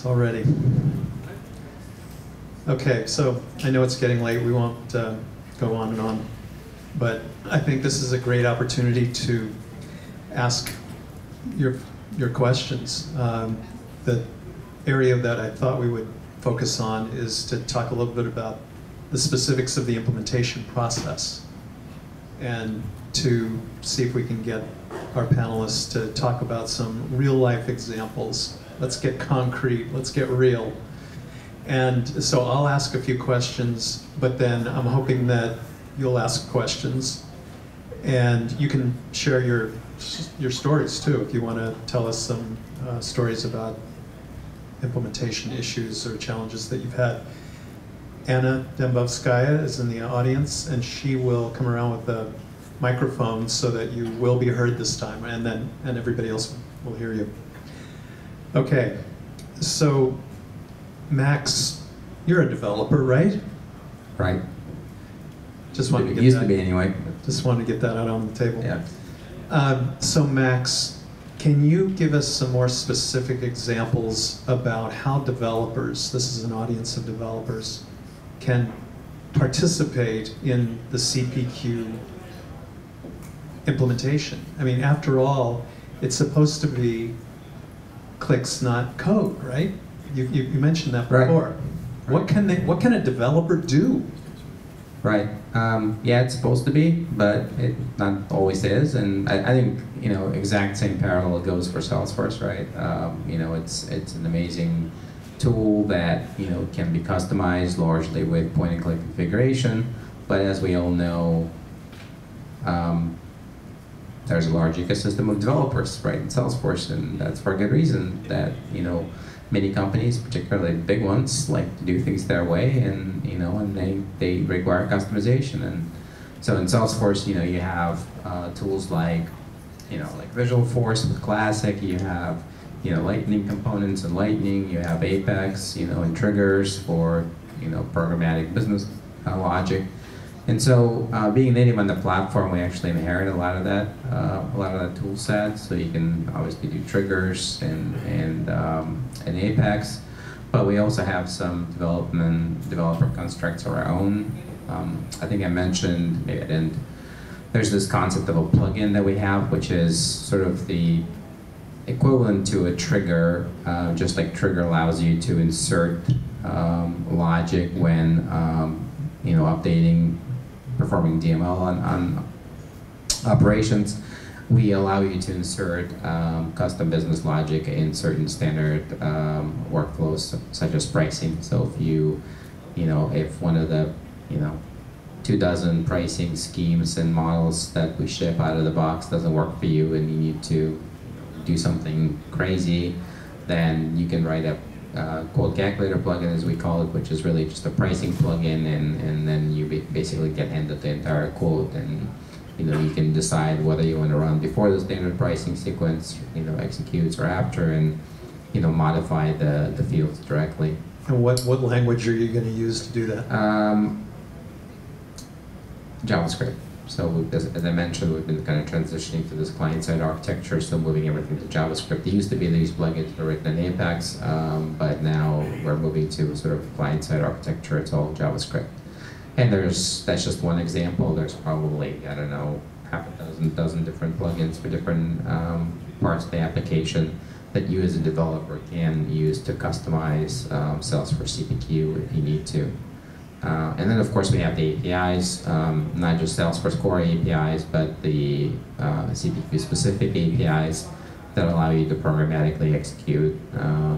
It's all ready. Okay, so I know it's getting late. We won't go on and on. But I think this is a great opportunity to ask your questions. The area that I thought we would focus on is to talk a little bit about the specifics of the implementation process and to see if we can get our panelists to talk about some real-life examples. Let's get concrete, let's get real. And so I'll ask a few questions, but then I'm hoping that you'll ask questions. And you can share your stories too, if you want to tell us some stories about implementation issues or challenges that you've had. Anna Dembowskaya is in the audience, and she will come around with the microphone so that you will be heard this time, and everybody else will hear you. Okay, so Max, you're a developer, right? Right. Just wanted to get used that, to be anyway. Just wanted to get that out on the table. Yeah. So Max, can you give us some more specific examples about how developers, this is an audience of developers, can participate in the CPQ implementation? I mean, after all, it's supposed to be clicks, not code, right? You mentioned that before. Right. What can a developer do? Right. Yeah, it's supposed to be, but it not always is. And I think exact same parallel goes for Salesforce, right? It's an amazing tool that can be customized largely with point-and-click configuration. But as we all know, there's a large ecosystem of developers, right, in Salesforce, and that's for a good reason. That many companies, particularly big ones, like to do things their way, and they require customization. And so in Salesforce, you have tools like Visualforce with Classic. You have Lightning components and Lightning. You have Apex, and triggers for programmatic business logic. And so, being native on the platform, we actually inherit a lot of that tool set. So you can obviously do triggers and Apex, but we also have some developer constructs of our own. I think I mentioned, maybe I didn't. There's this concept of a plugin that we have, which is sort of the equivalent to a trigger, just like trigger allows you to insert logic when performing DML on operations. We allow you to insert custom business logic in certain standard workflows, such as pricing. So if one of the 24 pricing schemes and models that we ship out of the box doesn't work for you, and you need to do something crazy, then you can write a quote calculator plugin, as we call it, which is really just a pricing plugin, and then you basically get handed the entire quote, and you can decide whether you want to run before the standard pricing sequence executes or after, and modify the fields directly. And what language are you going to use to do that? JavaScript. So as I mentioned, we've been kind of transitioning to this client-side architecture, so moving everything to JavaScript. It used to be these plugins were written in Apex, but now we're moving to sort of client-side architecture. It's all JavaScript. And that's just one example. There's probably, I don't know, half a dozen different plugins for different parts of the application that you as a developer can use to customize Salesforce CPQ if you need to. And then, of course, we have the APIs, not just Salesforce core APIs, but the CPQ-specific APIs that allow you to programmatically execute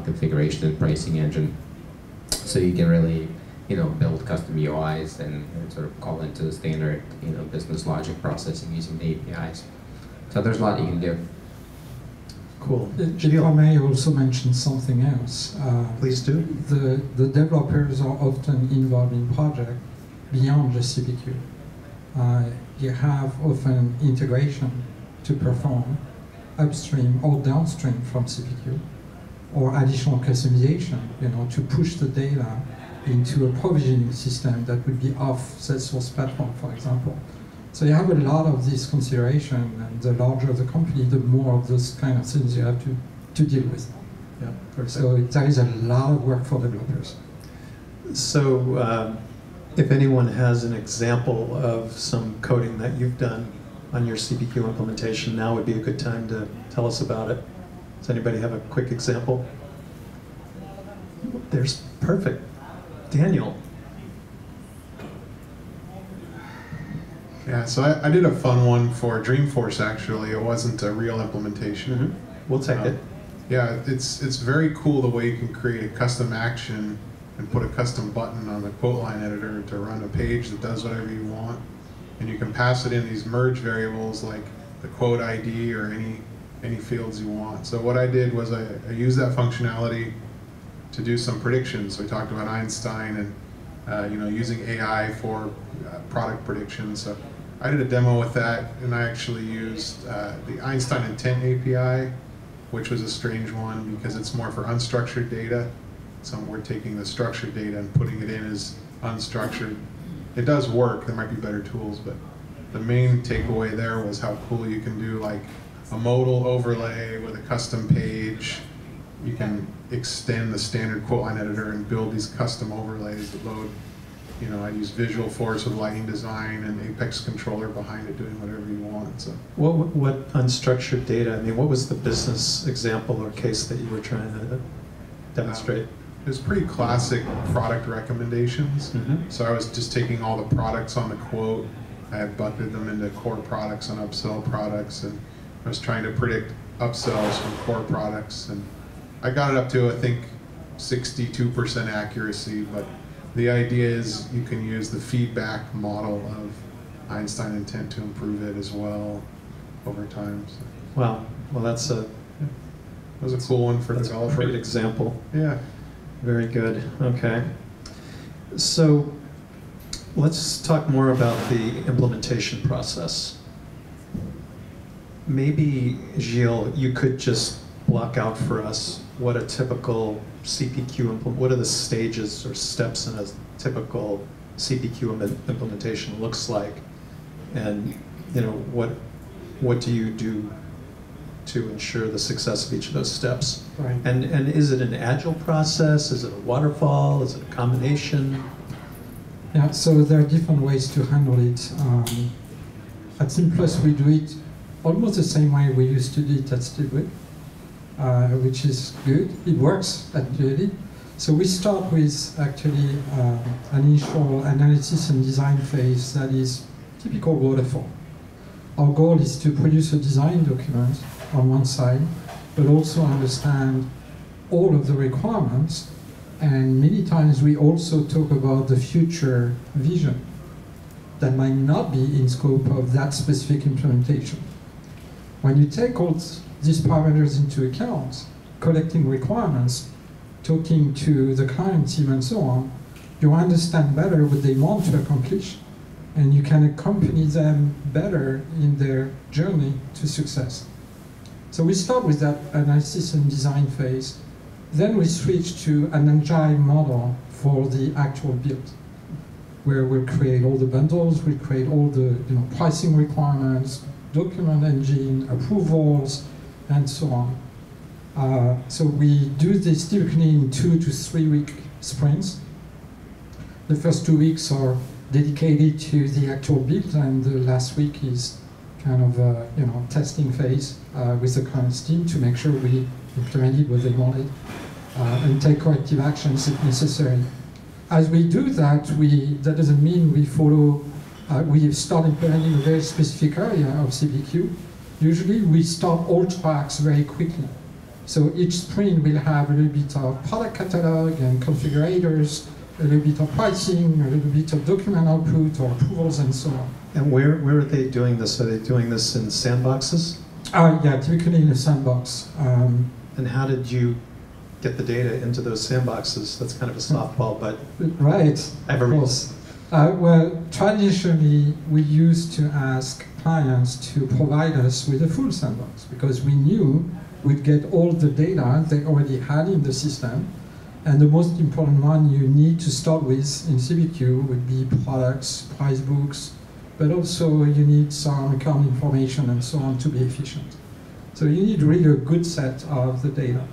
configuration and pricing engine. So you can really, build custom UIs and sort of call into the standard, business logic processing using the APIs. So there's a lot you can do. Cool. If I may also mention something else. Please do. The developers are often involved in projects beyond just CPQ. You have often integration to perform upstream or downstream from CPQ, or additional customization, to push the data into a provisioning system that would be off Salesforce platform, for example. So you have a lot of this consideration, and the larger the company, the more of those kind of things you have to deal with. Yeah, perfect. So there is a lot of work for developers. So if anyone has an example of some coding that you've done on your CPQ implementation, now would be a good time to tell us about it. Does anybody have a quick example? There's perfect. Daniel. Yeah, so I did a fun one for Dreamforce, actually. It wasn't a real implementation. Mm-hmm. We'll take it. Yeah, it's very cool the way you can create a custom action and put a custom button on the quote line editor to run a page that does whatever you want. And you can pass it in these merge variables like the quote ID or any fields you want. So what I did was I used that functionality to do some predictions. So we talked about Einstein and using AI for product predictions. So I did a demo with that, and I actually used the Einstein Intent API, which was a strange one because it's more for unstructured data. So we're taking the structured data and putting it in as unstructured. It does work, there might be better tools, but the main takeaway there was how cool you can do like a modal overlay with a custom page. You can extend the standard quote line editor and build these custom overlays that load. I use Visual Force with lighting design and Apex controller behind it doing whatever you want. So what unstructured data? I mean, what was the business example or case that you were trying to demonstrate? It was pretty classic product recommendations. Mm-hmm. So I was just taking all the products on the quote. I had bucketed them into core products and upsell products, and I was trying to predict upsells from core products. And I got it up to, I think, 62% accuracy, but the idea is you can use the feedback model of Einstein Intent to improve it as well over time. So. Wow. Well, that was a cool one for developers. A great example. Yeah. Very good. Okay. So let's talk more about the implementation process. Maybe, Gilles, you could just block out for us what a typical CPQ what are the stages or steps in a typical CPQ implementation looks like, and what do you do to ensure the success of each of those steps? Right. And is it an agile process? Is it a waterfall? Is it a combination? Yeah, so there are different ways to handle it. At Simplus, we do it almost the same way we used to do it at Steelbrick, which is good. It works, actually. So we start with actually an initial analysis and design phase that is typical waterfall. Our goal is to produce a design document on one side, but also understand all of the requirements. And many times we also talk about the future vision that might not be in scope of that specific implementation. When you take all these parameters into account, collecting requirements, talking to the client team and so on, you understand better what they want to accomplish, and you can accompany them better in their journey to success. So we start with that analysis and design phase. Then we switch to an agile model for the actual build, where we'll create all the bundles, we'll create all the pricing requirements, document engine, approvals, and so on. So we do this typically in 2 to 3 week sprints. The first 2 weeks are dedicated to the actual build, and the last week is kind of a testing phase with the client team to make sure we implemented what they wanted and take corrective actions if necessary. As we do that, that doesn't mean we follow. We start implementing a very specific area of CPQ. Usually we start all tracks very quickly. So each sprint will have a little bit of product catalog and configurators, a little bit of pricing, a little bit of document output or approvals and so on. And where are they doing this? Are they doing this in sandboxes? Yeah, typically in a sandbox. And how did you get the data into those sandboxes? That's kind of a softball, but right, I have a course. Well, traditionally, we used to ask clients to provide us with a full sandbox because we knew we'd get all the data they already had in the system. And the most important one you need to start with in CPQ would be products, price books, but also you need some account information and so on to be efficient. So you need really a good set of the data.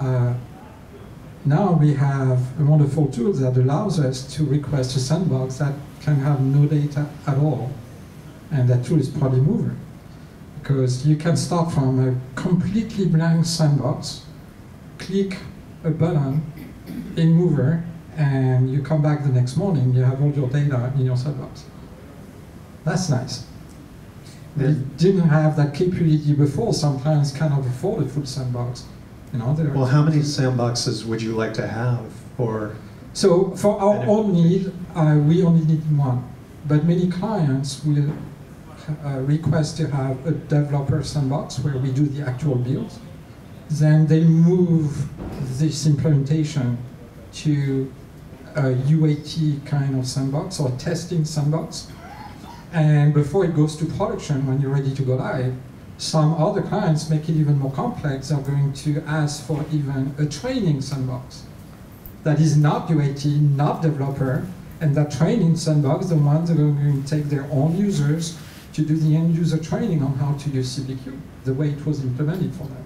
Now we have a wonderful tool that allows us to request a sandbox that can have no data at all. And that tool is Prody Mover. Because you can start from a completely blank sandbox, click a button in Mover, and you come back the next morning, you have all your data in your sandbox. That's nice. We didn't have that capability before. Some clients cannot afford a full sandbox. You know, well, how many sandboxes would you like to have? Or so for our own need, we only need one. But many clients will request to have a developer sandbox where we do the actual builds. Then they move this implementation to a UAT kind of sandbox or testing sandbox. And before it goes to production, when you're ready to go live, some other clients make it even more complex. They're going to ask for even a training sandbox that is not UAT, not developer, and that training sandbox, the ones that are going to take their own users to do the end user training on how to use CPQ, the way it was implemented for them.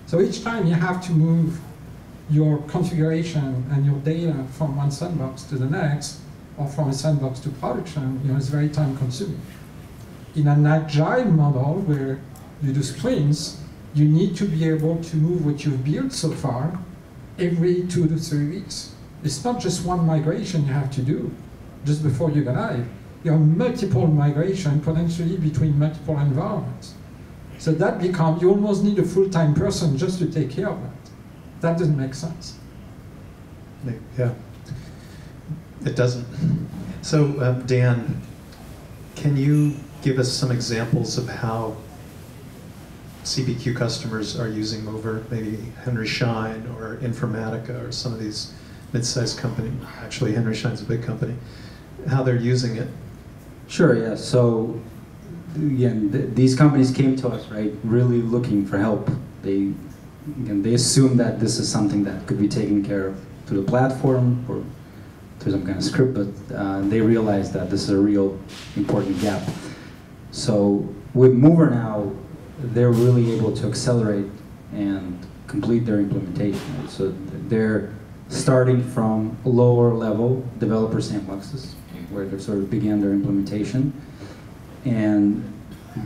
So each time you have to move your configuration and your data from one sandbox to the next, or from a sandbox to production, you know, it's very time consuming. In an agile model where you do sprints, you need to be able to move what you've built so far every 2 to 3 weeks. It's not just one migration you have to do just before you go live. You have multiple migration potentially between multiple environments. So that becomes, you almost need a full-time person just to take care of that. That doesn't make sense. Yeah, it doesn't. So Dan, can you give us some examples of how CPQ customers are using Mover, maybe Henry Schein or Informatica or some of these mid-sized companies? Actually, Henry Schein's a big company. How they're using it? Sure, yeah. So, again, these companies came to us, right, really looking for help. They assumed that this is something that could be taken care of through the platform or through some kind of script, but they realized that this is a real important gap. So with Mover now, they're really able to accelerate and complete their implementation. So they're starting from lower level developer sandboxes, where they sort of began their implementation, and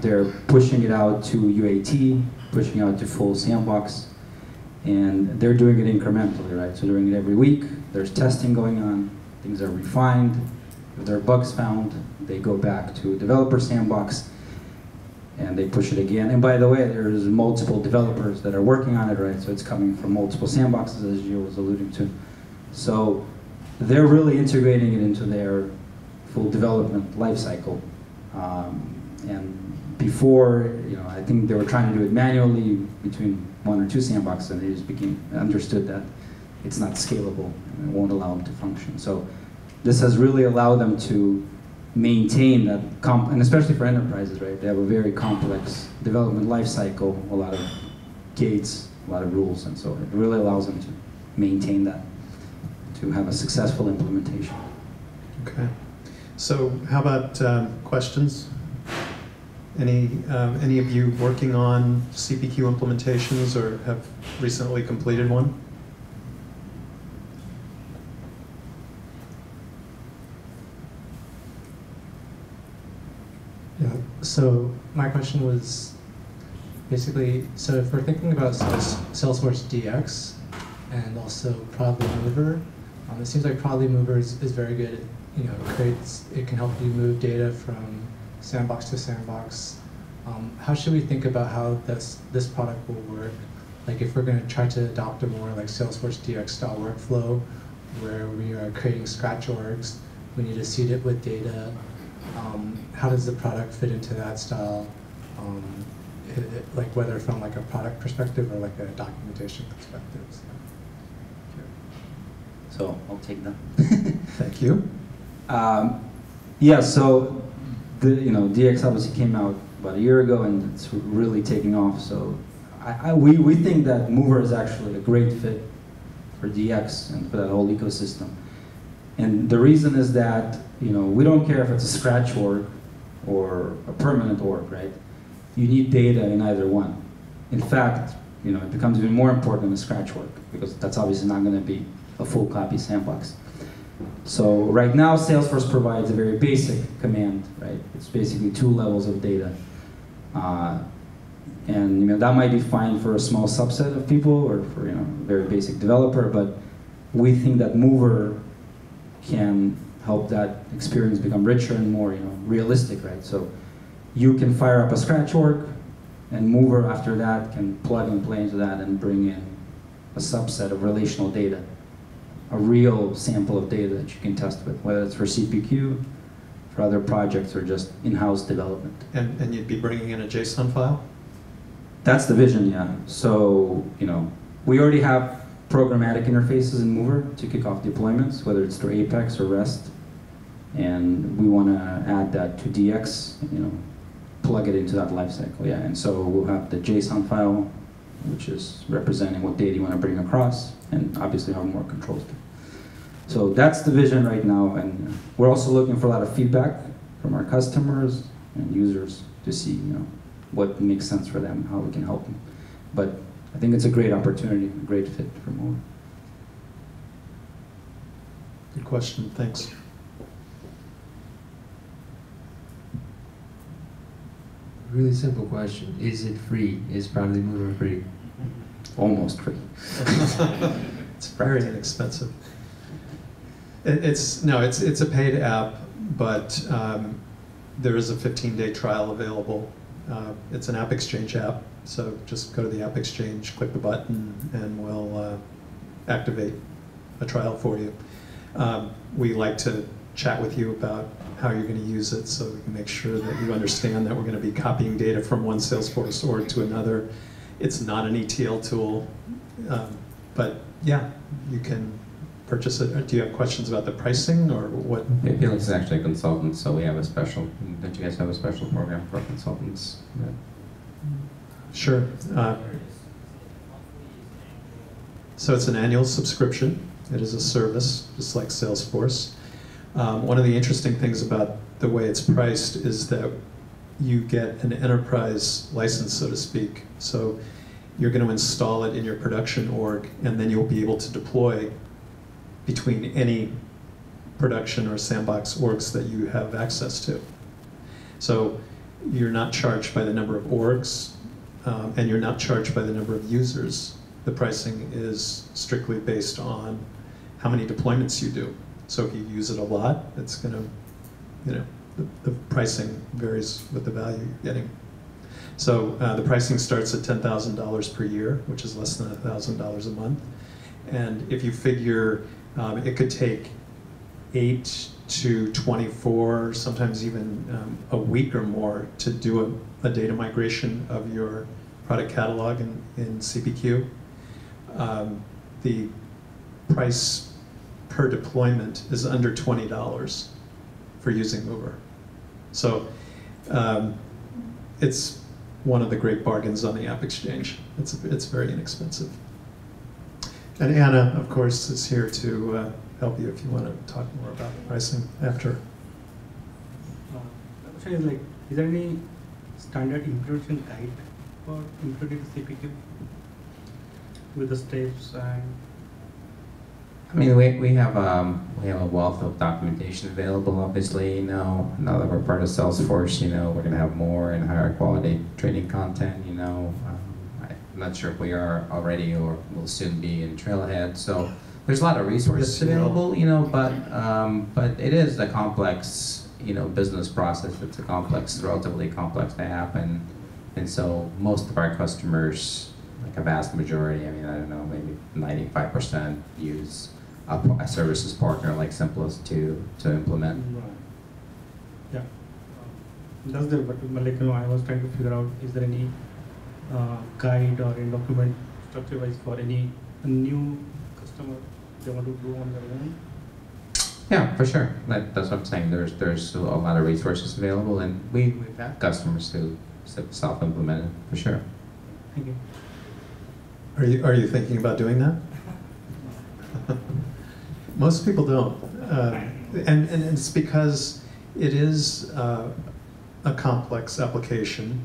they're pushing it out to UAT, pushing out to full sandbox, and they're doing it incrementally, right? So doing it every week, there's testing going on, things are refined, if there are bugs found, they go back to a developer sandbox, and they push it again. And by the way, there's multiple developers that are working on it, right? So it's coming from multiple sandboxes, as Gilles was alluding to. So they're really integrating it into their full development lifecycle. And before, you know, I think they were trying to do it manually between 1 or 2 sandboxes, and they just understood that it's not scalable and it won't allow them to function. So this has really allowed them to maintain that, and especially for enterprises, right? They have a very complex development lifecycle, a lot of gates, a lot of rules, and so it really allows them to maintain that, to have a successful implementation. Okay. So how about questions? Any of you working on CPQ implementations or have recently completed one? Yeah, so my question was basically, so if we're thinking about Salesforce DX and also Prodly Mover, it seems like Prodly Mover is very good. You know, it can help you move data from sandbox to sandbox. How should we think about how this product will work? Like if we're going to try to adopt a more like Salesforce DX style workflow where we are creating scratch orgs, we need to seed it with data. How does the product fit into that style? Like whether from like a product perspective or like a documentation perspective. So I'll take that. Thank you. Yeah, so DX obviously came out about a year ago, and it's really taking off. So we think that Mover is actually a great fit for DX and for that whole ecosystem. And the reason is that we don't care if it's a scratch org or a permanent org, right? You need data in either one. In fact, it becomes even more important in the scratch work, because that's obviously not going to be a full copy sandbox. So right now, Salesforce provides a very basic command, right? It's basically 2 levels of data. And that might be fine for a small subset of people, or for a very basic developer, but we think that Mover can help that experience become richer and more realistic, right? So you can fire up a scratch org, and Mover after that can plug and play into that and bring in a subset of relational data, a real sample of data that you can test with, whether it's for CPQ, for other projects, or just in-house development. And you'd be bringing in a JSON file? That's the vision, yeah. So, we already have programmatic interfaces in Mover to kick off deployments, whether it's through Apex or REST. And we want to add that to DX, plug it into that lifecycle, yeah. And so we'll have the JSON file, which is representing what data you want to bring across, and obviously have more controls. So that's the vision right now, and we're also looking for a lot of feedback from our customers and users to see, what makes sense for them, how we can help them. But I think it's a great opportunity, a great fit for more. Good question, thanks. Really simple question. Is it free? Is Prody Mover free? Almost free. It's very inexpensive. It's a paid app, but there is a 15-day trial available. It's an App Exchange app, so just go to the App Exchange, click the button, and we'll activate a trial for you. We like to chat with you about how you're going to use it, so we can make sure that you understand that we're going to be copying data from one Salesforce org to another. It's not an ETL tool, but yeah, you can purchase it. Do you have questions about the pricing or what? Felix is actually a consultant, so we have a special. Don't you guys have a special program for consultants? Yeah. Sure. So it's an annual subscription. It is a service, just like Salesforce. One of the interesting things about the way it's priced is that you get an enterprise license, so to speak. So you're going to install it in your production org, and then you'll be able to deploy between any production or sandbox orgs that you have access to. So you're not charged by the number of orgs, and you're not charged by the number of users. The pricing is strictly based on how many deployments you do. So if you use it a lot, it's going to, the pricing varies with the value you're getting. So the pricing starts at $10,000 per year, which is less than $1,000 a month. And if you figure it could take 8 to 24, sometimes even a week or more to do a data migration of your product catalog in CPQ. The price per deployment is under $20 for using Mover. So it's one of the great bargains on the App Exchange. It's very inexpensive. And Anna, of course, is here to help you if you want to talk more about pricing after. The question is is there any standard implementation guide for implementing CPQ with the steps and? I mean, we have a wealth of documentation available. Obviously, now that we're part of Salesforce, we're going to have more and higher quality training content. I'm not sure if we are already or will soon be in Trailhead. So there's a lot of resources available, but it is a complex, business process. It's a relatively complex app, and so most of our customers, like a vast majority, I don't know, maybe 95% use a services partner like Simplus to implement. Right. Yeah. That's there, but I was trying to figure out, is there any guide or a document structure-wise for any new customer they want to do on their own? Yeah, for sure. That's what I'm saying. There's a lot of resources available, and we've had customers who self-implemented, for sure. Thank you. Are you thinking about doing that? Most people don't, and it's because it is a complex application,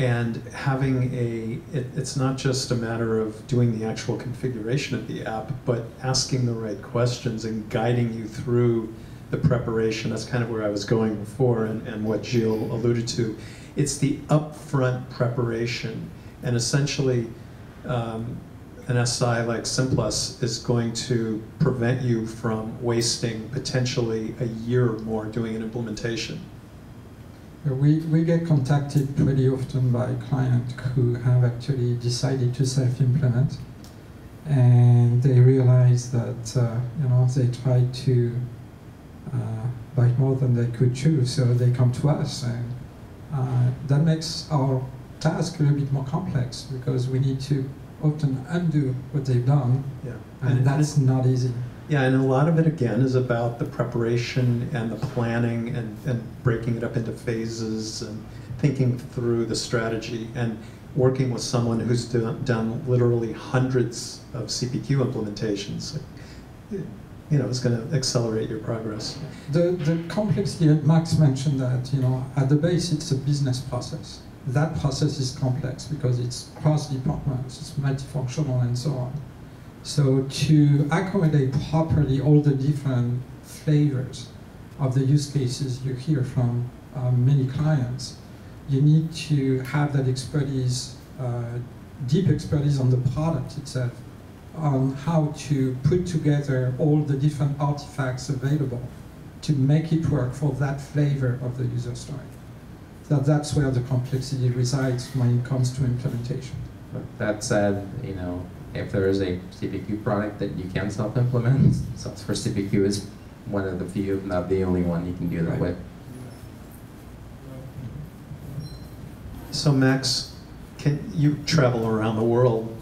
and having it's not just a matter of doing the actual configuration of the app, but asking the right questions and guiding you through the preparation. That's kind of where I was going before, and what Gilles alluded to. It's the upfront preparation, and essentially an SI like Simplus is going to prevent you from wasting potentially a year or more doing an implementation. We get contacted pretty often by clients who have actually decided to self-implement, and they realize that they try to bite more than they could chew, so they come to us, and that makes our task a little bit more complex because we need to often undo what they've done, Yeah. and that's not easy. Yeah, and a lot of it, again, is about the preparation and the planning and breaking it up into phases and thinking through the strategy and working with someone who's done literally hundreds of CPQ implementations. It's going to accelerate your progress. The complexity, Max mentioned that, at the base it's a business process. That process is complex because it's cross departments, it's multifunctional and so on. So to accommodate properly all the different flavors of the use cases you hear from many clients, you need to have that expertise, deep expertise on the product itself, on how to put together all the different artifacts available to make it work for that flavor of the user story. So that's where the complexity resides when it comes to implementation. But that said, if there is a CPQ product that you can self-implement, Salesforce CPQ is one of the few, if not the only one you can do that with. So Max, you travel around the world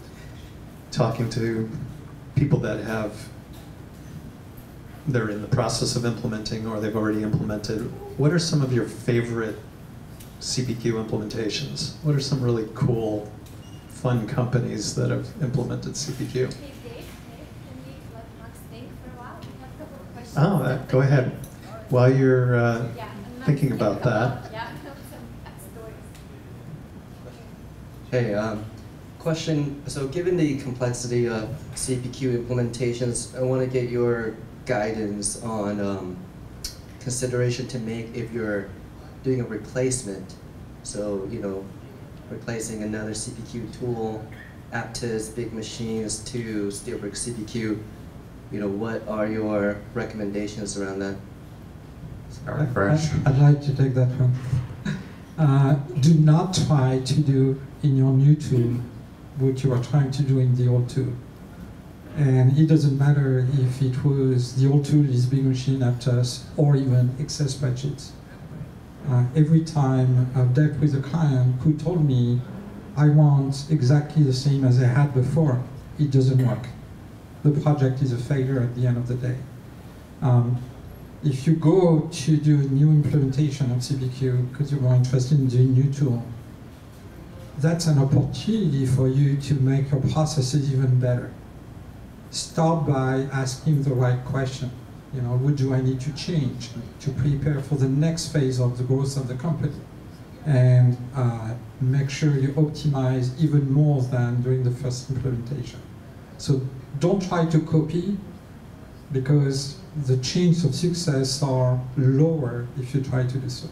talking to people that they're in the process of implementing or they've already implemented. What are some of your favorite CPQ implementations? What are some really cool, fun companies that have implemented CPQ? Hey Dave, can we let Max think for a while? We have a couple of questions. Oh, go ahead. While you're thinking about that. Yeah, some stories. Hey, question. So given the complexity of CPQ implementations, I want to get your guidance on consideration to make if you're doing a replacement. So, replacing another CPQ tool, Apttus, Big Machines to Steelbrick CPQ, what are your recommendations around that? Start fresh. I'd like to take that one. Do not try to do in your new tool what you are trying to do in the old tool. And it doesn't matter if it was the old tool is Big Machine, Apttus, or even Excel spreadsheets. Every time I've dealt with a client who told me, I want exactly the same as I had before, it doesn't work. The project is a failure at the end of the day. If you go to do a new implementation of CPQ because you're more interested in doing new tool, that's an opportunity for you to make your processes even better. Start by asking the right question. What do I need to change to prepare for the next phase of the growth of the company? And make sure you optimize even more than during the first implementation. So don't try to copy, because the chances of success are lower if you try to do so.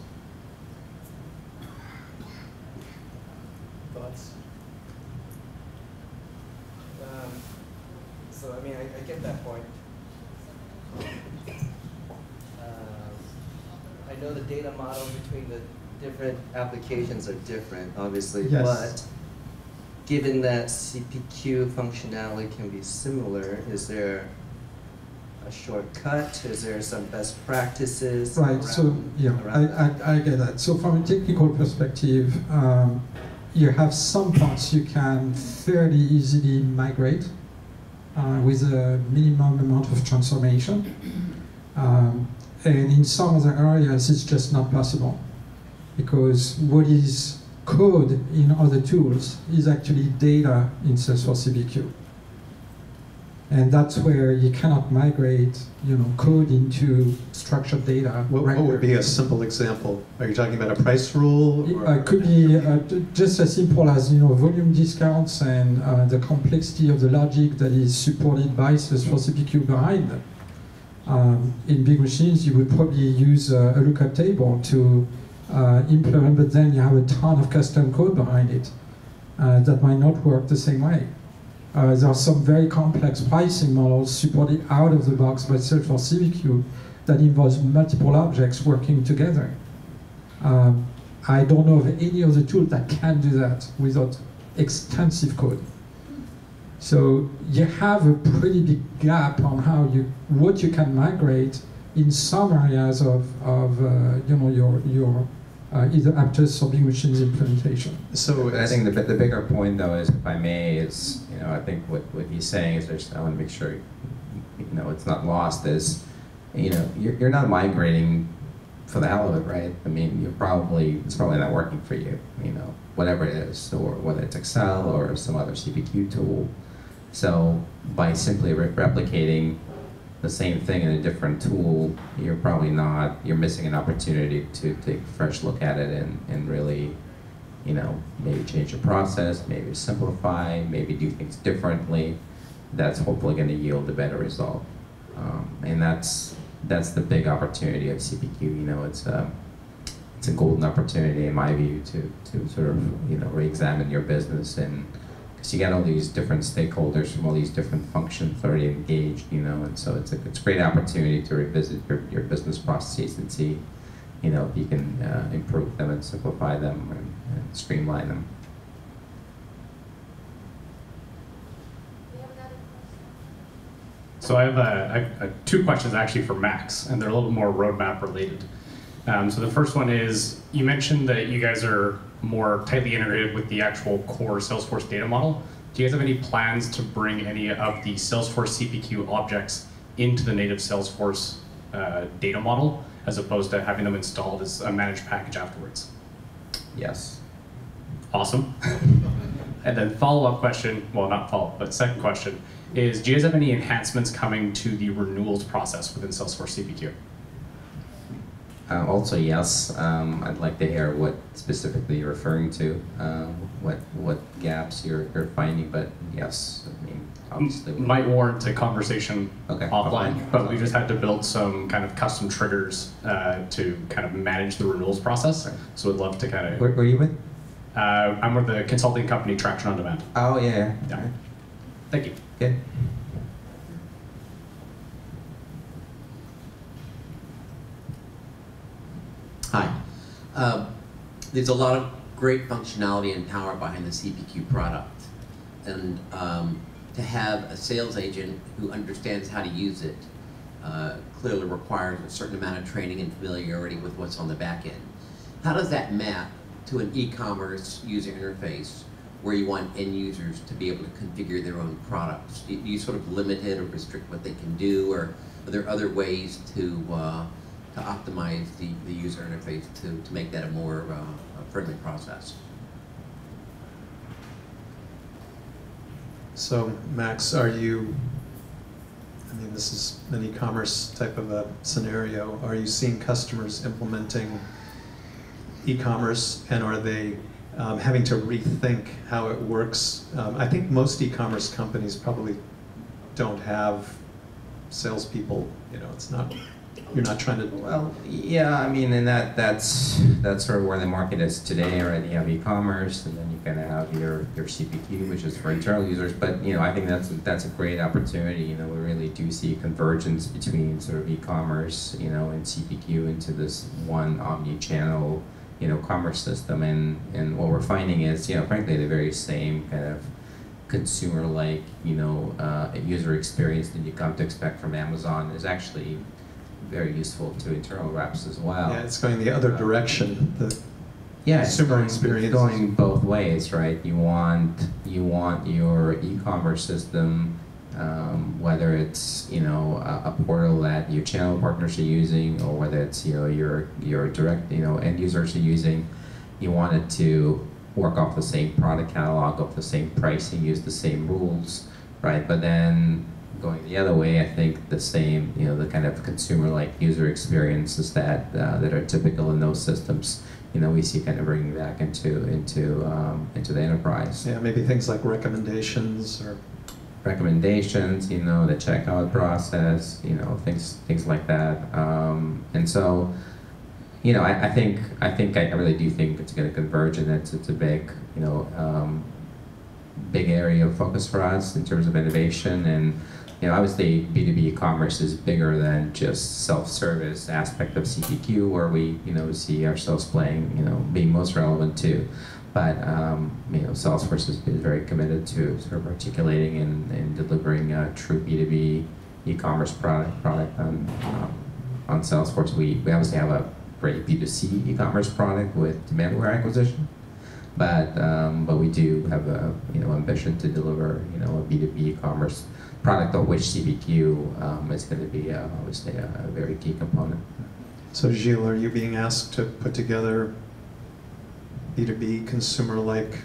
Thoughts? So, I get that point. I know the data model between the different applications are different, obviously, Yes. but given that CPQ functionality can be similar, is there a shortcut? Is there some best practices? Right, so I get that. So from a technical perspective, you have some parts you can fairly easily migrate with a minimum amount of transformation. And in some other areas, it's just not possible, because what is code in other tools is actually data in Salesforce CPQ. And that's where you cannot migrate, code into structured data. What would be a simple example? Are you talking about a price rule? It could be just as simple as volume discounts and the complexity of the logic that is supported by Salesforce CPQ behind them. In big machines, you would probably use a lookup table to implement, but then you have a ton of custom code behind it that might not work the same way. There are some very complex pricing models supported out of the box by Salesforce CPQ that involves multiple objects working together. I don't know of any other tool that can do that without extensive code. So you have a pretty big gap on what you can migrate in some areas of your either Aptus or big machines implementation. So I think the bigger point, though, is, if I may, is I think what he's saying is, I want to make sure it's not lost. Is you're not migrating for the hell of it, right? I mean, it's probably not working for you. Whatever it is, or whether it's Excel or some other CPQ tool. So by simply replicating the same thing in a different tool, you're missing an opportunity to take a fresh look at it and really, maybe change the process, maybe simplify, maybe do things differently. That's hopefully going to yield a better result. And that's the big opportunity of CPQ. It's a golden opportunity, in my view, to sort of re-examine your business, and because you got all these different stakeholders from all these different functions already engaged, and so it's a great opportunity to revisit your business processes and see, if you can improve them and simplify them and streamline them. So I have two questions actually for Max, and they're a little more roadmap related. So the first one is, you mentioned that you guys are more tightly integrated with the actual core Salesforce data model. Do you guys have any plans to bring any of the Salesforce CPQ objects into the native Salesforce data model, as opposed to having them installed as a managed package afterwards? Yes. Awesome. And then follow-up question, well, not follow-up, but second question, is do you guys have any enhancements coming to the renewals process within Salesforce CPQ? Also, yes. I'd like to hear what specifically you're referring to, what gaps you're finding, but yes, I mean, obviously. Might warrant a conversation offline, okay. but we just had to build some kind of custom triggers to kind of manage the renewals process. Okay. So we'd love to kind of. Where are you with? I'm with the consulting company Traction on Demand. Oh, yeah. Yeah. Thank you. Good. Hi. There's a lot of great functionality and power behind the CPQ product. And to have a sales agent who understands how to use it clearly requires a certain amount of training and familiarity with what's on the back end. How does that map to an e-commerce user interface where you want end users to be able to configure their own products? Do you sort of limit it or restrict what they can do, or are there other ways to optimize the user interface to make that a more friendly process? So, Max, this is an e-commerce type of a scenario. Are you seeing customers implementing e-commerce, and are they having to rethink how it works? I think most e-commerce companies probably don't have salespeople. It's not. You're not trying to. Well, yeah, I mean, and that's sort of where the market is today. Right, you have e-commerce, and then you kind of have your CPQ, which is for internal users. But I think that's a great opportunity. We really do see convergence between sort of e-commerce, and CPQ into this one omni-channel, commerce system. And what we're finding is, frankly, the very same kind of consumer-like, user experience that you come to expect from Amazon is actually very useful to internal reps as well. Yeah, it's going the other direction. The consumer experience. It's going both ways, right? You want your e-commerce system, whether it's a portal that your channel partners are using, or whether it's your direct end users are using. You want it to work off the same product catalog, off the same pricing, use the same rules, right? But then going the other way, I think the same, the kind of consumer-like user experiences that that are typical in those systems, we see kind of bringing back into the enterprise. Yeah, maybe things like recommendations or recommendations, the checkout process, things like that. And so, I really do think it's going to converge, and it's a big, big area of focus for us in terms of innovation. And obviously B2B commerce is bigger than just self-service aspect of CPQ, where we see ourselves playing, being most relevant to. But Salesforce has been very committed to sort of articulating and delivering a true B2B e-commerce product on Salesforce. We obviously have a great B2C e-commerce product with Demandware acquisition, but we do have a ambition to deliver a B2B e-commerce product, of which CPQ is going to be obviously a very key component. So Gilles, are you being asked to put together B2B consumer-like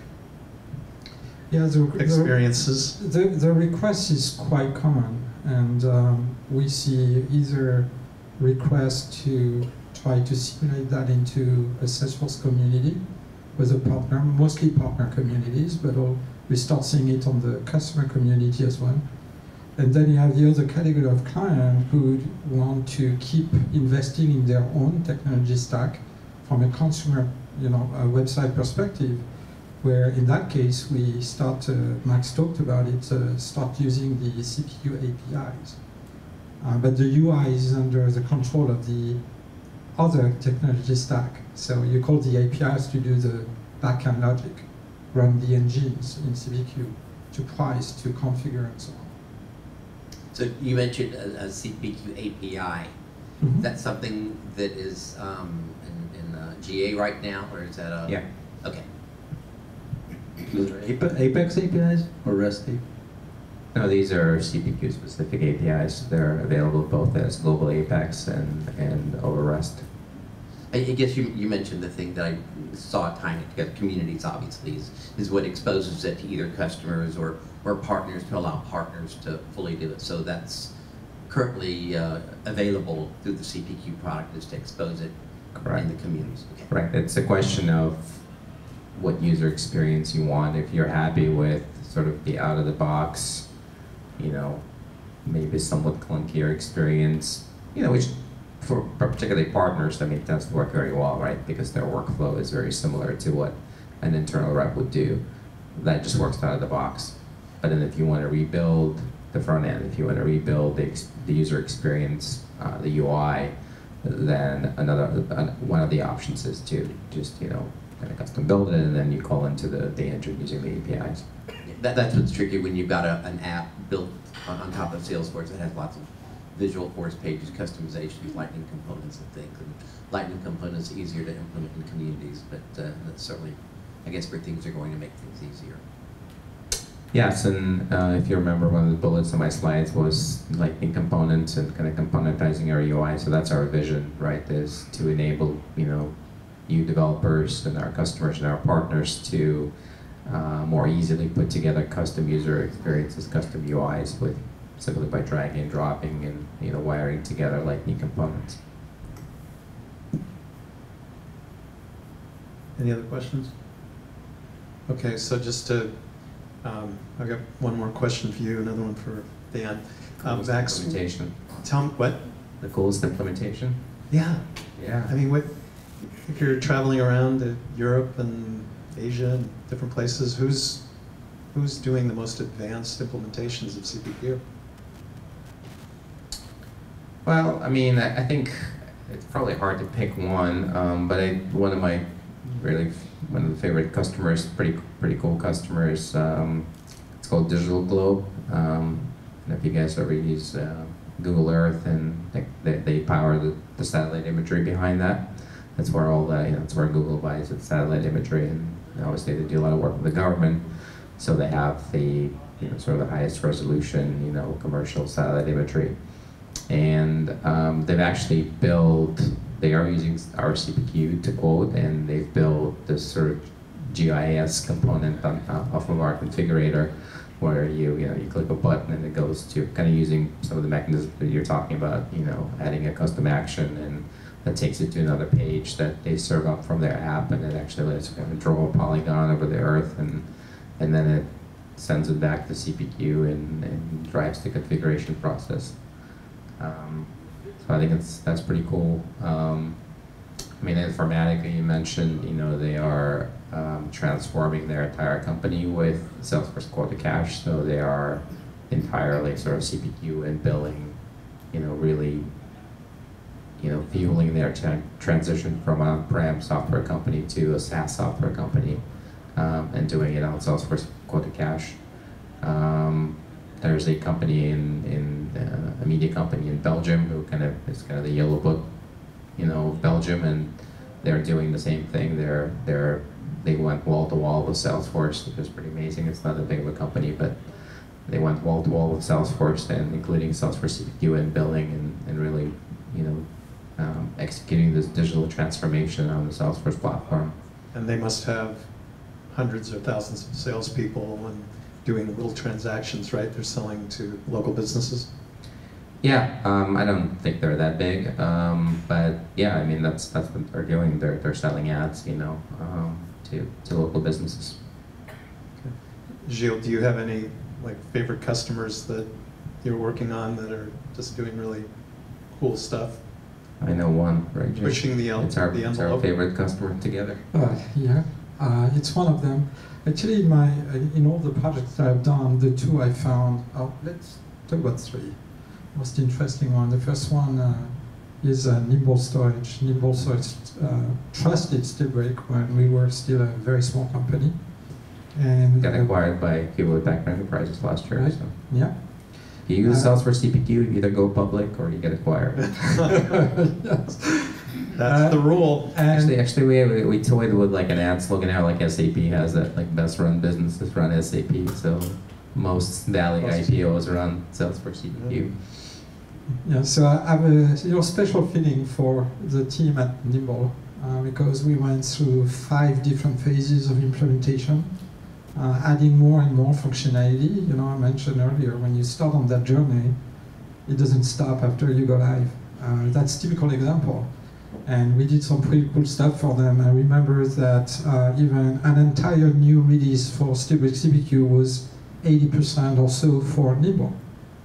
experiences? The request is quite common, and we see either requests to try to simulate that into a Salesforce community with a partner, mostly partner communities, but we start seeing it on the customer community as well. And then you have the other category of clients who want to keep investing in their own technology stack from a consumer, a website perspective, where in that case we start, Max talked about it, start using the CPQ APIs. But the UI is under the control of the other technology stack. So you call the APIs to do the backend logic, run the engines in CPQ, to price, to configure, and so on. So you mentioned a CPQ API. Mm-hmm. That's something that is in GA right now, or is that a... Yeah. Okay. Apex APIs or REST APIs? No, these are CPQ-specific APIs. They're available both as global Apex and over REST. I guess you mentioned the thing that I saw tying it together. Communities, obviously, is what exposes it to either customers or partners, to allow partners to fully do it. So that's currently available through the CPQ product, is to expose it in the communities. Okay. Right. It's a question of what user experience you want. If you're happy with sort of the out-of-the-box, maybe somewhat clunkier experience, which for particularly partners, it tends to work very well, right? Because their workflow is very similar to what an internal rep would do. That just works out of the box. But then if you want to rebuild the front end, if you want to rebuild the user experience, the UI, then one of the options is to just kind of custom build it, and then you call into the engine using the APIs. That's what's tricky when you've got an app built on top of Salesforce that has lots of visual force pages, customizations, lightning components and things. And lightning components are easier to implement in communities, but that's certainly, I guess, where things are going to make things easier. Yes, and if you remember, one of the bullets on my slides was lightning components and kind of componentizing our UI. So that's our vision, right? Is to enable you developers and our customers and our partners to more easily put together custom user experiences, custom UIs with simply by dragging and dropping and wiring together lightning components. Any other questions? Okay, so just to, I've got one more question for you, another one for Dan. Max, implementation. Tell me what? The coolest implementation? Yeah. Yeah. I mean, if you're traveling around to Europe and Asia and different places, who's doing the most advanced implementations of CPQ? Well, I think it's probably hard to pick one, but one of the favorite customers, pretty cool customers. It's called Digital Globe. And if you guys ever use Google Earth, and they power the satellite imagery behind that. That's where all that's where Google buys its satellite imagery, and obviously they do a lot of work with the government, so they have the sort of the highest resolution commercial satellite imagery. And they've actually they are using our CPQ to quote, and they've built this sort of GIS component off of our configurator, where you click a button and it goes to kind of using some of the mechanisms that you're talking about, adding a custom action, and that takes it to another page that they serve up from their app, and it actually lets you kind of draw a polygon over the earth, and then it sends it back to CPQ and drives the configuration process. So I think that's pretty cool. I mean, Informatica, you mentioned, they are transforming their entire company with Salesforce Quote to Cash, so they are entirely sort of CPQ and billing, really, fueling their transition from an on-prem software company to a SaaS software company, and doing it on Salesforce Quote to Cash. There's a company a media company in Belgium who is kind of the yellow book, of Belgium, and they're doing the same thing. They went wall to wall with Salesforce, which is pretty amazing. It's not that big of a company, but they went wall to wall with Salesforce, and including Salesforce CPQ and billing, and really, executing this digital transformation on the Salesforce platform. And they must have hundreds or thousands of salespeople and doing little transactions, right? They're selling to local businesses. Yeah, I don't think they're that big, but yeah, I mean that's what they're doing. They're selling ads, to local businesses. Okay. Gilles, do you have any favorite customers that you're working on that are just doing really cool stuff? I know one, right? Pushing the it's our favorite customer together. Yeah, it's one of them. Actually, in all the projects that I've done, the two I found. Let's talk about three. Most interesting one. The first one is Nimble Storage. Nimble Storage trusted Steelbrick when we were still a very small company, and got acquired by Hewlett Packard Enterprises last year. Right. So. Yeah. You use Salesforce CPQ, you either go public or you get acquired. Yes. That's the rule. Actually, we toyed with an ad slogan how SAP has that best run businesses run SAP. So most Valley IPOs run Salesforce CPQ. Yeah, so I have a special feeling for the team at Nimble because we went through 5 different phases of implementation, adding more and more functionality. I mentioned earlier, when you start on that journey, it doesn't stop after you go live. That's a typical example. And we did some pretty cool stuff for them. I remember that even an entire new release for Steelbrick CPQ was 80% or so for Nimble,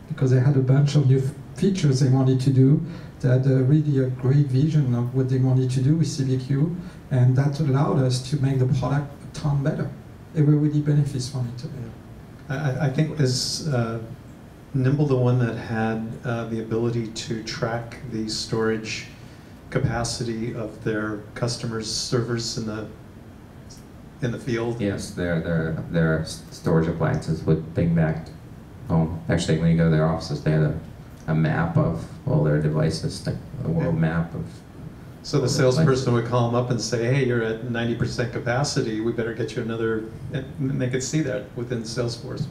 because they had a bunch of new features they wanted to do. They had really a great vision of what they wanted to do with CPQ, and that allowed us to make the product a ton better. Everybody benefits from it. Yeah. I think is Nimble the one that had the ability to track the storage capacity of their customers' servers in the field? Yes, their storage appliances would ping back home. Actually, when you go to their offices, they had a map of all their devices, a world map of. So the salesperson would call them up and say, "Hey, you're at 90% capacity. We better get you another." And they could see that within Salesforce.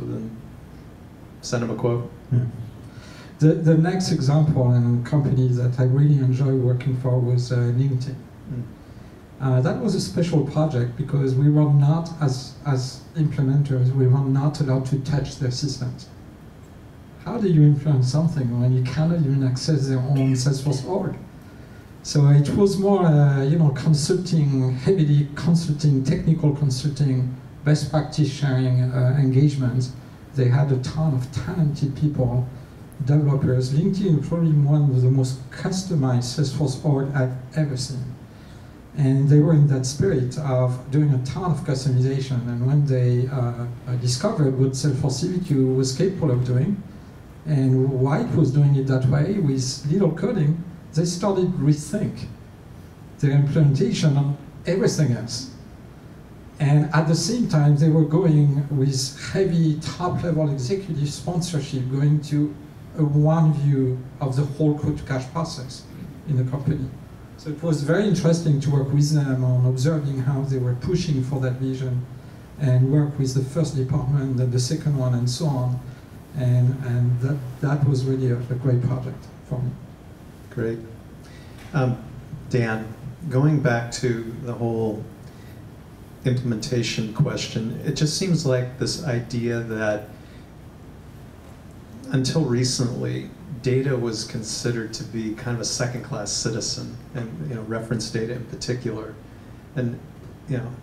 Send them a quote. Yeah. The next example and company that I really enjoy working for was LinkedIn. That was a special project because we were not, as implementers, we were not allowed to touch their systems. How do you influence something when you cannot even access their own Salesforce org? So it was more, consulting, heavily consulting, technical consulting, best practice sharing engagements. They had a ton of talented people, developers. LinkedIn is probably one of the most customized Salesforce org I've ever seen. And they were in that spirit of doing a ton of customization. And when they discovered what Salesforce CPQ was capable of doing, and why it was doing it that way with little coding, they started to rethink their implementation on everything else. And at the same time, they were going with heavy top-level executive sponsorship, going to a one view of the whole quote-to-cash process in the company. So it was very interesting to work with them on observing how they were pushing for that vision and work with the first department, then the second one, and so on. And that was really a great project for me. Great. Dan, going back to the whole implementation question, it just seems like this idea that until recently, data was considered to be kind of a second-class citizen, and reference data in particular. And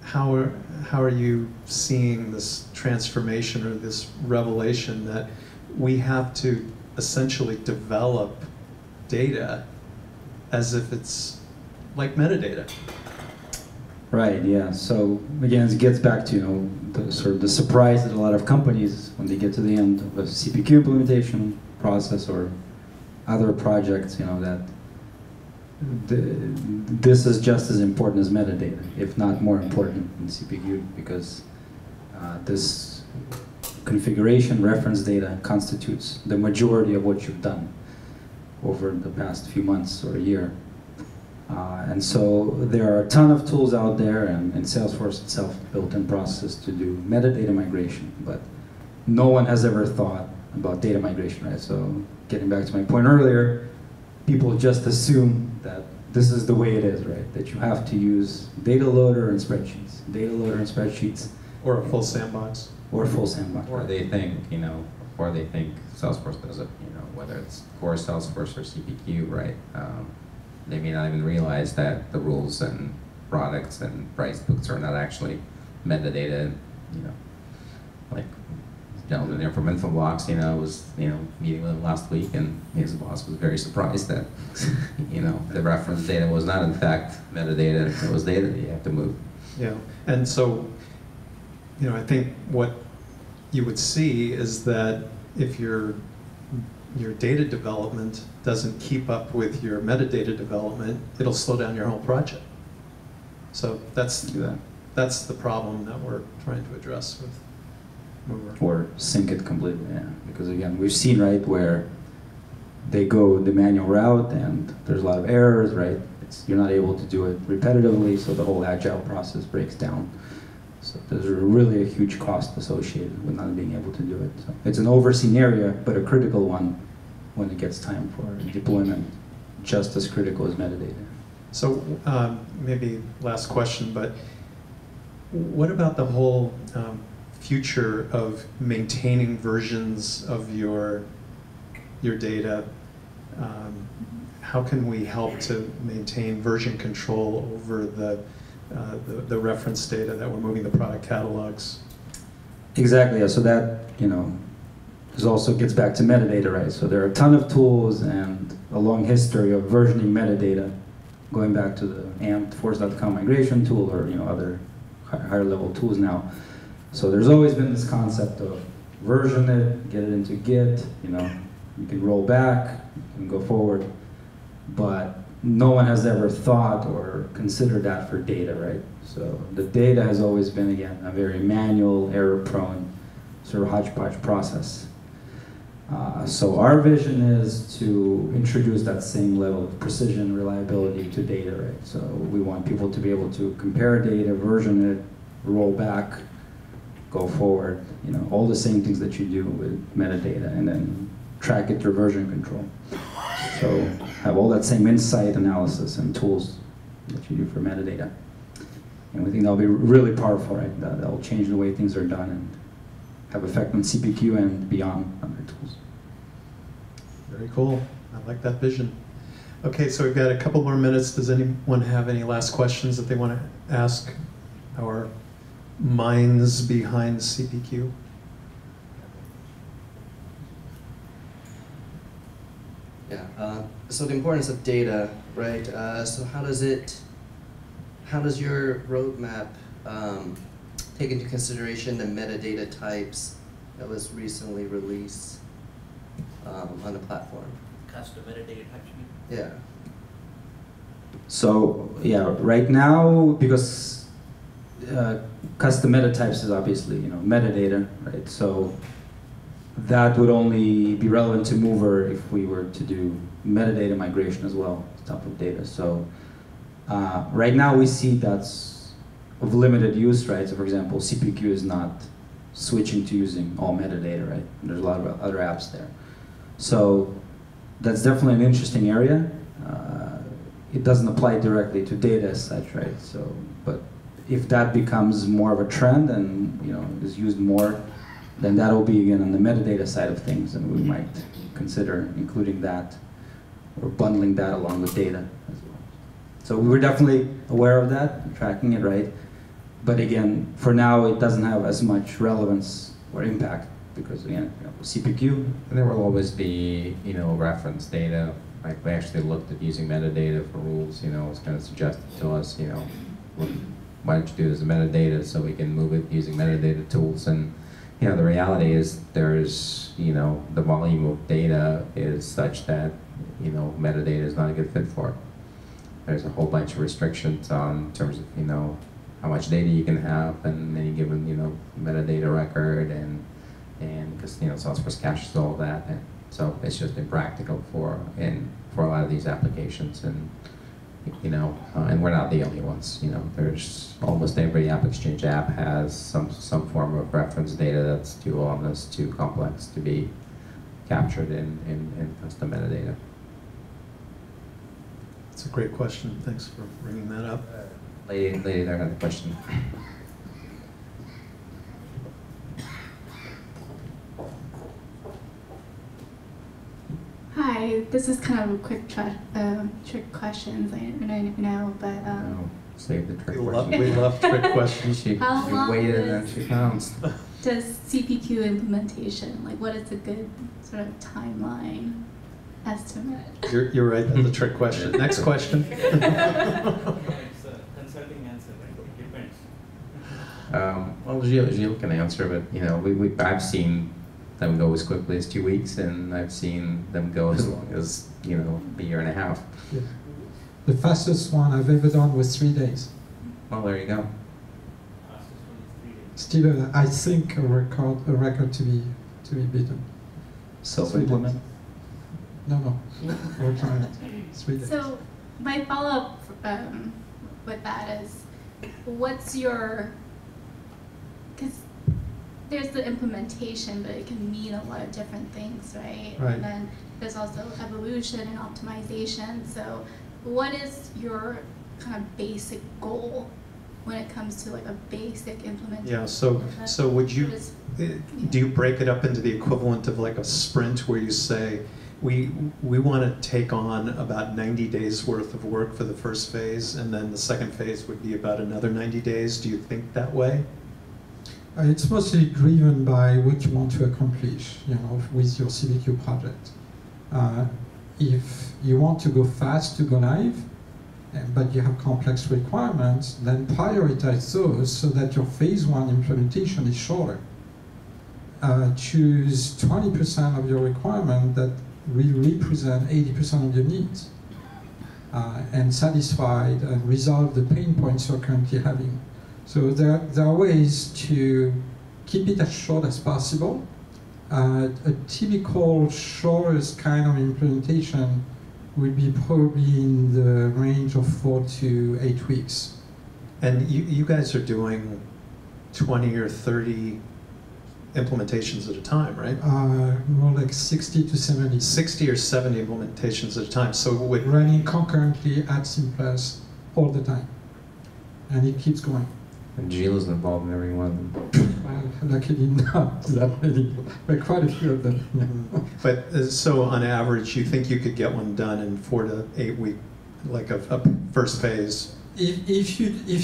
how are you seeing this transformation or this revelation that we have to essentially develop data as if it's like metadata? Right, yeah. So again, it gets back to the sort of the surprise that a lot of companies, when they get to the end of a CPQ implementation process or other projects, that this is just as important as metadata, if not more important in CPQ, because this configuration reference data constitutes the majority of what you've done over the past few months or a year. And so there are a ton of tools out there, and Salesforce itself built in process to do metadata migration, but no one has ever thought about data migration, right? So getting back to my point earlier, people just assume that this is the way it is, right? That you have to use data loader and spreadsheets, or a full sandbox, or a full sandbox. Or they think, or they think Salesforce does it, whether it's core Salesforce or CPQ, right? They may not even realize that the rules and products and price books are not actually metadata. Like this gentleman there from Infoblox, was meeting with him last week, and his boss was very surprised that the reference data was not in fact metadata. It was data that you have to move. Yeah, and so I think what you would see is that if your data development doesn't keep up with your metadata development, it'll slow down your whole project. So that's the problem that we're trying to address with Mover. Or sync it completely, yeah. Because again, we've seen, right, where they go the manual route and there's a lot of errors, right? You're not able to do it repetitively, so the whole agile process breaks down. So there's really a huge cost associated with not being able to do it. So it's an overseen area, but a critical one when it gets time for deployment, just as critical as metadata. So maybe last question, but what about the whole future of maintaining versions of your data? How can we help to maintain version control over the reference data that we're moving the product catalogs? Exactly, yeah. So that, this also gets back to metadata, right? So there are a ton of tools and a long history of versioning metadata, going back to the amped force.com migration tool or other higher level tools now. So there's always been this concept of version it, get it into Git, you can roll back, you can go forward, but no one has ever thought or considered that for data, right? So the data has always been, again, a very manual, error-prone, sort of hodgepodge process. So our vision is to introduce that same level of precision, reliability to data, right? So we want people to be able to compare data, version it, roll back, go forward, all the same things that you do with metadata, and then track it through version control. So have all that same insight analysis and tools that you do for metadata. And we think that'll be really powerful, right? That'll change the way things are done and have effect on CPQ and beyond other tools. Very cool. I like that vision. Okay, so we've got a couple more minutes. Does anyone have any last questions that they want to ask our minds behind CPQ? Yeah. So the importance of data, right? So how does your roadmap take into consideration the metadata types that was recently released on the platform? Custom metadata types, you mean? Yeah. So yeah, right now, because custom meta types is obviously metadata, right? So that would only be relevant to Mover if we were to do metadata migration as well on top of data. So right now we see that's of limited use, right? So for example, CPQ is not switching to using all metadata, right? There's a lot of other apps there. So that's definitely an interesting area. It doesn't apply directly to data as such, right? So, but if that becomes more of a trend and is used more then that will be again on the metadata side of things, and we might consider including that or bundling that along with data as well. So we were definitely aware of that, tracking it, right? But again, for now, it doesn't have as much relevance or impact because again, CPQ. And there will always be, reference data. Like we actually looked at using metadata for rules. It's kind of suggested to us, why don't you do this as metadata so we can move it using metadata tools? And the reality is there's, the volume of data is such that, metadata is not a good fit for it. There's a whole bunch of restrictions in terms of, how much data you can have in any given, metadata record, and because Salesforce caches all that, and so it's just impractical for a lot of these applications, and and we're not the only ones. There's almost every App Exchange app has some form of reference data that's too ominous, too complex to be captured in custom metadata. That's a great question. Thanks for bringing that up. Lady there had a question. Hi, this is kind of a quick trick questions. I know, but No, save the trick We question. love trick questions. She How long waited and she pounced. does CPQ implementation, like what is a good sort of timeline estimate? You're right, that's a trick question. Next question. It's a consulting answer, right? It depends. Well, Gilles can answer, but I've seen them go as quickly as 2 weeks, and I've seen them go as long as a year and a half. Yeah. The fastest one I've ever done was 3 days. Well, there you go. Still, I think a record to be beaten. Self-implement? No. Working on it. 3 days. So my follow-up with that is, what's your, because there's the implementation, but it can mean a lot of different things, right? Right. And then there's also evolution and optimization. So what is your kind of basic goal when it comes to like a basic implementation? Yeah, so would you, do you break it up into the equivalent of like a sprint where you say, we want to take on about 90 days worth of work for the first phase, and then the second phase would be about another 90 days? Do you think that way? It's mostly driven by what you want to accomplish, with your CPQ project. If you want to go fast to go live, but you have complex requirements, then prioritize those so that your phase 1 implementation is shorter. Choose 20% of your requirement that will represent 80% of your needs, and satisfy and resolve the pain points you're currently having. So there are ways to keep it as short as possible. A typical shortest kind of implementation would be probably in the range of 4 to 8 weeks. And you guys are doing 20 or 30 implementations at a time, right? More like 60 to 70. 60 or 70 implementations at a time. So with running concurrently at Simplus all the time. And it keeps going. And Gilles is involved in every one of them. Well, luckily not that many, but quite a few of them. Yeah. But so on average, you think you could get one done in 4 to 8 week, like a first phase? If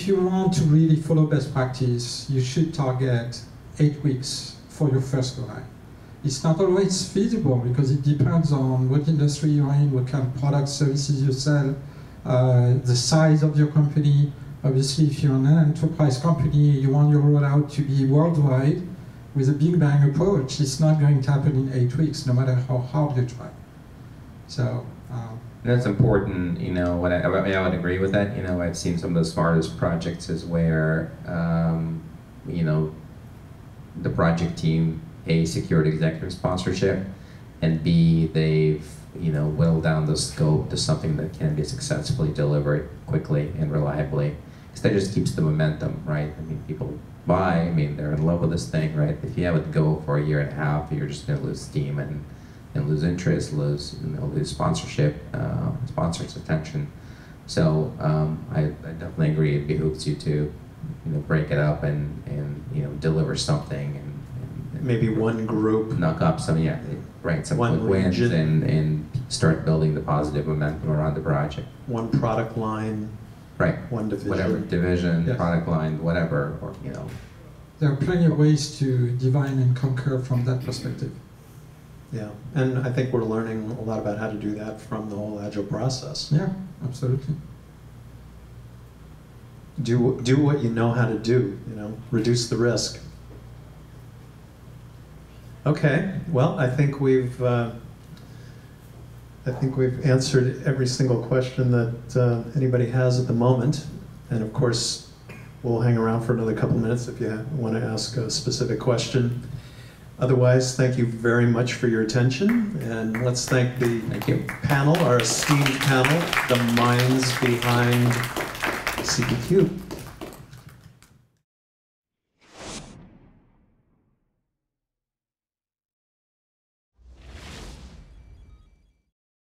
you want to really follow best practice, you should target 8 weeks for your first go live. It's not always feasible because it depends on what industry you're in, what kind of products, services you sell, the size of your company. Obviously, if you're an enterprise company, you want your rollout to be worldwide with a big bang approach. It's not going to happen in 8 weeks, no matter how hard you try. So. That's important, what I would agree with that. I've seen some of the smartest projects is where, the project team, A, secured executive sponsorship, and B, they've, whittled down the scope to something that can be successfully delivered quickly and reliably. Because that just keeps the momentum, right? People buy, they're in love with this thing, right? If you have it go for a year and a half, you're just going to lose steam and lose interest, lose sponsorship, sponsors' attention. So I definitely agree. It behooves you to break it up and deliver something maybe one group. Knock up some, yeah, right, some One quick wins region. and start building the positive momentum around the project. One product line, Right. one division. Whatever, division, Yes. product line, whatever, or, you know. There are plenty of ways to divide and conquer from that perspective. Yeah, and I think we're learning a lot about how to do that from the whole Agile process. Yeah, absolutely. Do what you know how to do, you know, reduce the risk. Okay, well, I think we've answered every single question that anybody has at the moment, and of course, we'll hang around for another couple minutes if you want to ask a specific question. Otherwise, thank you very much for your attention, and let's thank the panel, our esteemed panel, the minds behind CPQ.